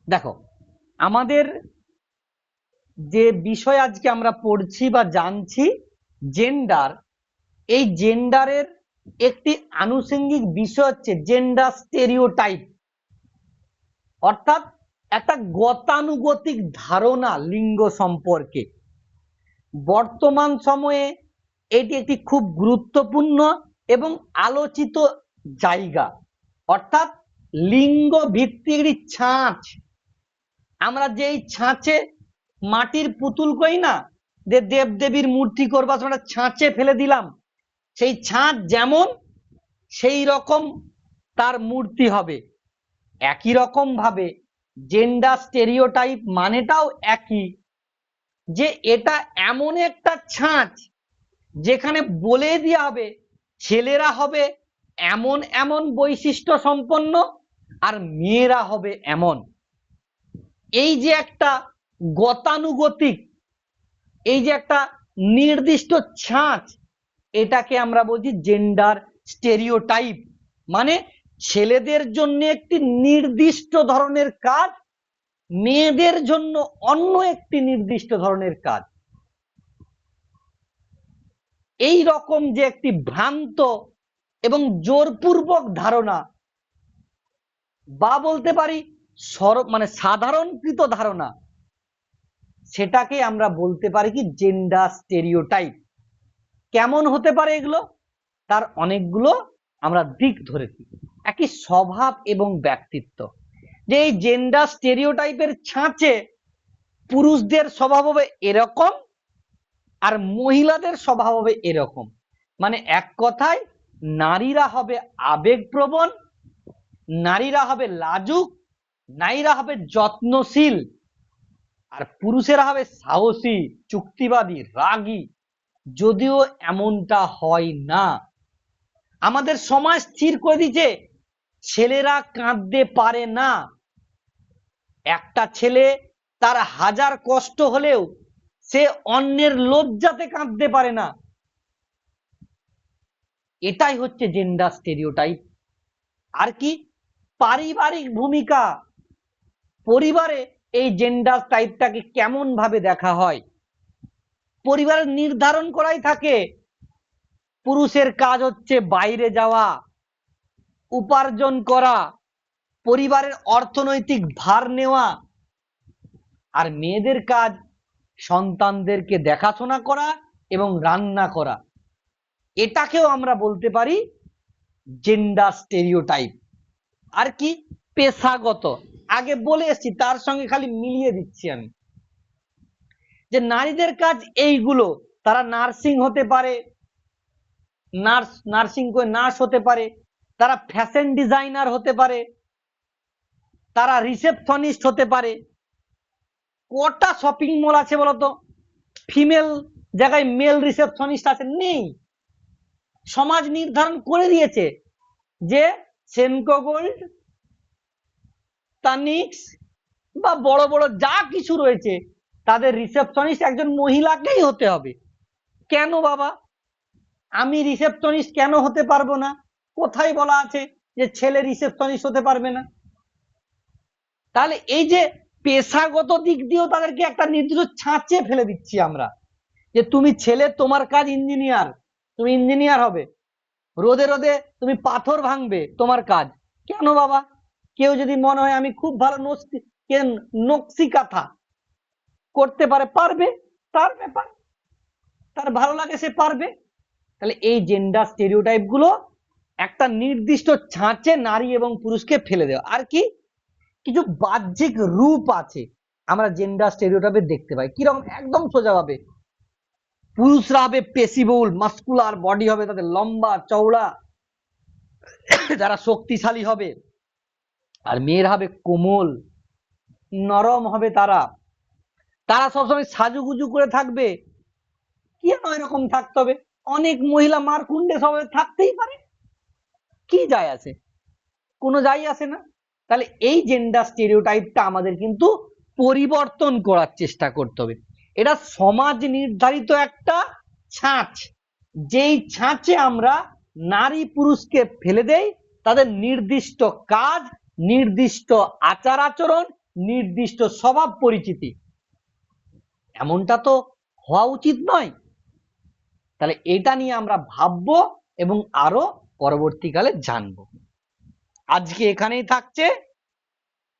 দেখো, আমাদের যে বিষয় আজকে আমরা পড়ছি বা জানছি জেন্ডার, এই জেন্ডারের একটি আনুষঙ্গিক বিষয় হচ্ছে জেন্ডার স্টেরিওটাইপ, অর্থাৎ একটা গতানুগতিক ধারণা লিঙ্গ সম্পর্কে। বর্তমান সময়ে এটি একটি খুব গুরুত্বপূর্ণ এবং আলোচিত জায়গা, অর্থাৎ লিঙ্গ ভিত্তিক ছাঁচ। আমরা যেই ছাঁচে মাটির পুতুল করি না, যে দেবদেবীর মূর্তি করবা, সেটা ছাঁচে ফেলে দিলাম, সেই ছাঁচ যেমন সেই রকম তার মূর্তি হবে। একই রকম ভাবে জেন্ডার স্টেরিওটাইপ মানেটাও একই, যে এটা এমন একটা ছাঁচ যেখানে বলে দেওয়া হবে ছেলেরা হবে এমন এমন বৈশিষ্ট্য সম্পন্ন আর মেয়েরা হবে এমন। এই যে একটা গতানুগতিক, এই যে একটা নির্দিষ্ট ছাঁচ, এটাকে আমরা বলছি জেন্ডার স্টেরিওটাইপ। মানে ছেলেদের জন্য একটি নির্দিষ্ট ধরনের কাজ, মেয়েদের জন্য অন্য একটি নির্দিষ্ট ধরনের কাজ। এই রকম যে একটি ভ্রান্ত এবং জোরপূর্বক ধারণা, বা বলতে পারি মানে সাধারণকৃত ধারণা, সেটাকে আমরা বলতে পারি কি জেন্ডার স্টেরিওটাইপ। কেমন হতে পারে এগুলো? তার অনেকগুলো আমরা দিক ধরেছি। একই স্বভাব এবং ব্যক্তিত্ব, যে এই জেন্ডার স্টেরিওটাইপের ছাঁচে পুরুষদের স্বভাব হবে এরকম আর মহিলাদের স্বভাব হবে এরকম। মানে এক কথায় নারীরা হবে আবেগপ্রবণ, নারীরা হবে লাজুক, নারীরা হবে যত্নশীল, আর পুরুষেরা হবে সাহসী, চুক্তিবাদী, রাগী। যদিও এমনটা হয় না। আমাদের সমাজ স্থির করে দিচ্ছে ছেলেরা কাঁদতে পারে না। একটা ছেলে তার হাজার কষ্ট হলেও সে অন্যের লজ্জাতে কাঁদতে পারে না। এটাই হচ্ছে জেন্ডার স্টেরিওটাইপ। আর কি পারিবারিক ভূমিকা, পরিবারে এই জেন্ডার টাইপটাকে কেমন ভাবে দেখা হয়, পরিবারের নির্ধারণ করাই থাকে পুরুষের কাজ হচ্ছে বাইরে যাওয়া, উপার্জন করা, পরিবারের অর্থনৈতিক ভার নেওয়া, আর মেয়েদের কাজ সন্তানদেরকে দেখাশোনা করা এবং রান্না করা। এটাকেও আমরা বলতে পারি জেন্ডার স্টেরিওটাইপ। আর কি পেশাগত, আগে বলে এসেছি, তার সঙ্গে খালি মিলিয়ে দিচ্ছি আমি, যে নারীদের কাজ এইগুলো। তারা নার্সিং হতে পারে, নার্সিং করে নার্স হতে পারে, তারা ফ্যাশন ডিজাইনার হতে পারে, তারা রিসেপশনিস্ট হতে পারে। কটা শপিং মল আছে বলতো ফিমেল জায়গায় মেল রিসেপশনিস্ট আছে? নেই। সমাজ নির্ধারণ করে দিয়েছে যে সেনকো গোল্ড, তানিক্স বা বড় বড় যা কিছু রয়েছে, তাদের রিসেপশনিস্ট একজন মহিলাকেই হতে হবে। কেন বাবা, আমি রিসেপশনিস্ট কেন হতে পারবো না? কোথায় বলা আছে যে ছেলে রিসেপশনিস্ট হতে পারবে না? তাহলে এই যে পেশাগত দিক দিয়েও তাদেরকে একটা নির্দিষ্ট ছাঁচে ফেলে দিচ্ছি আমরা, যে তুমি ছেলে, তোমার কাজ ইঞ্জিনিয়ার, তুমি ইঞ্জিনিয়ার হবে। রোদে রোদে তুমি পাথর ভাঙবে, তোমার কাজ। কেন বাবা? কেউ যদি মনে হয় আমি খুব ভালো নকশি কাঁথা করতে পারে, পারবে, তার ব্যাপার, তার ভালো লাগে সে পারবে। তাহলে এই জেন্ডার স্টেরিওটাইপ গুলো একটা নির্দিষ্ট ছাঁচে নারী এবং পুরুষকে ফেলে দেওয়া। আর কি কিছু বাহ্যিক রূপ আছে আমরা জেন্ডার স্টেরিওটাইপে দেখতে পাই। কিরকম? একদম সোজাভাবে পুরুষরা হবে পেশিবহুল, মাস্কুলার বডি হবে, তাদের লম্বা চওড়া, যারা শক্তিশালী হবে। আর মেয়েরা হবে কোমল, নরম হবে, তারা তারা সবসময় সাজুগুজু করে থাকবে। কেন এরকম থাকতে হবে? অনেক মহিলা মারকুন্ডে সবাই থাকতেই পারে, কি যায় আসে? কোনো যায় আসে না। তাহলে এই জেন্ডার স্টেরিওটাইপটা আমাদের কিন্তু পরিবর্তন করার চেষ্টা করতে হবে। এটা সমাজ নির্ধারিত একটা ছাঁচ, যেই ছাঁচে আমরা নারী পুরুষকে ফেলে দেই, তাদের নির্দিষ্ট কাজ, নির্দিষ্ট আচার আচরণ নির্দিষ্ট স্বভাব পরিচিতি, এমনটা তো হওয়া উচিত নয়। তাহলে এটা নিয়ে আমরা ভাববো এবং আরো পরবর্তীকালে জানবো। আজকে এখানেই থাকছে।